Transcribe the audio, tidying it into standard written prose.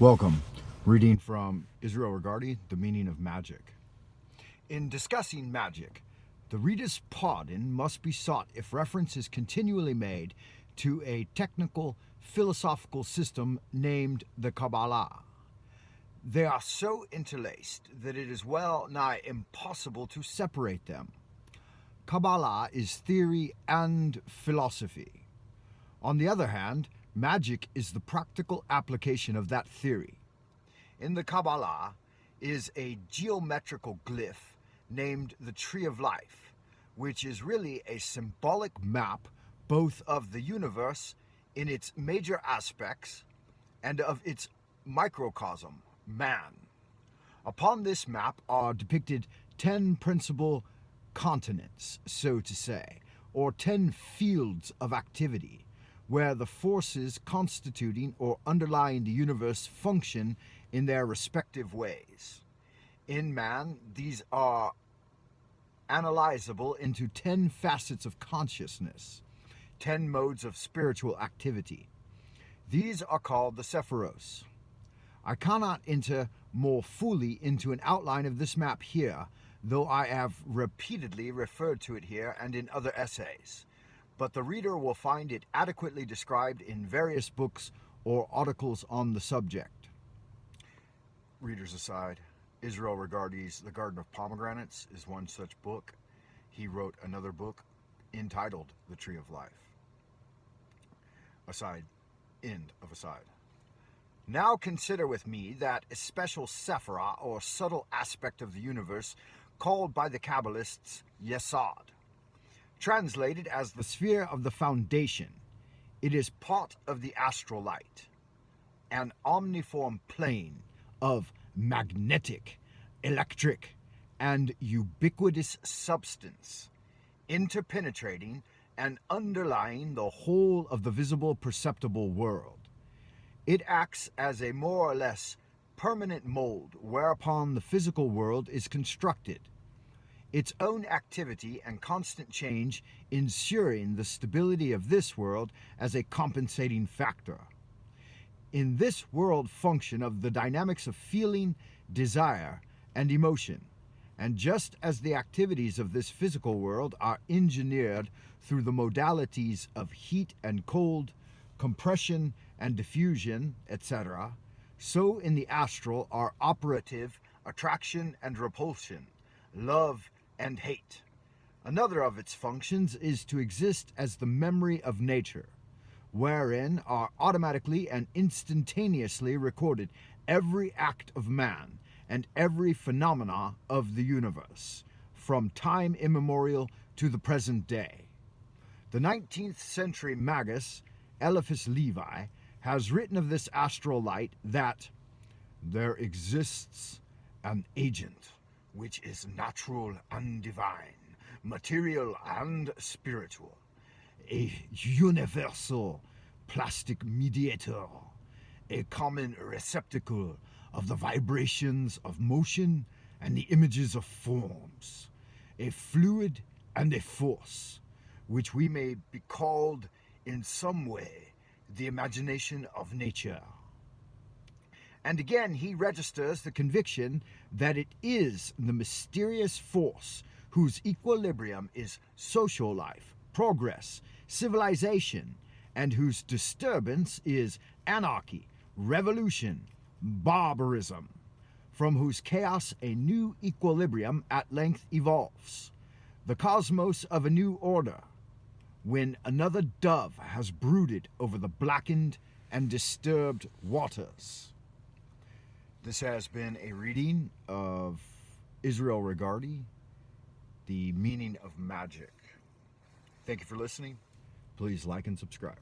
Welcome. Reading from Israel Regardie, The Meaning of Magic. In discussing magic, the reader's pardon must be sought if reference is continually made to a technical philosophical system named the Kabbalah. They are so interlaced that it is well nigh impossible to separate them. Kabbalah is theory and philosophy. On the other hand, magic is the practical application of that theory. In the Kabbalah is a geometrical glyph named the Tree of Life, which is really a symbolic map both of the universe in its major aspects and of its microcosm, man. Upon this map are depicted 10 principal continents, so to say, or 10 fields of activity, where the forces constituting or underlying the universe function in their respective ways. In man, these are analyzable into 10 facets of consciousness, 10 modes of spiritual activity. These are called the Sephiros. I cannot enter more fully into an outline of this map here, though I have repeatedly referred to it here and in other essays, but the reader will find it adequately described in various books or articles on the subject. Readers aside, Israel Regardie's The Garden of Pomegranates is one such book. He wrote another book entitled The Tree of Life. Aside, end of aside. Now consider with me that especial sephira, or subtle aspect of the universe, called by the Kabbalists Yesod. Translated as the sphere of the foundation, it is part of the astral light, an omniform plane of magnetic, electric, and ubiquitous substance, interpenetrating and underlying the whole of the visible perceptible world. It acts as a more or less permanent mold whereupon the physical world is constructed, its own activity and constant change ensuring the stability of this world as a compensating factor. In this world function of the dynamics of feeling, desire, and emotion, and just as the activities of this physical world are engineered through the modalities of heat and cold, compression and diffusion, etc., so in the astral are operative attraction and repulsion, love and hate. Another of its functions is to exist as the memory of nature, wherein are automatically and instantaneously recorded every act of man and every phenomena of the universe, from time immemorial to the present day. The 19th century magus Eliphas Levi has written of this astral light that there exists an agent which is natural and divine, material and spiritual, a universal plastic mediator, a common receptacle of the vibrations of motion and the images of forms, a fluid and a force, which we may be called in some way the imagination of nature. And again, he registers the conviction that it is the mysterious force whose equilibrium is social life, progress, civilization, and whose disturbance is anarchy, revolution, barbarism, from whose chaos a new equilibrium at length evolves, the cosmos of a new order, when another dove has brooded over the blackened and disturbed waters. This has been a reading of Israel Regardie, The Meaning of Magic. Thank you for listening. Please like and subscribe.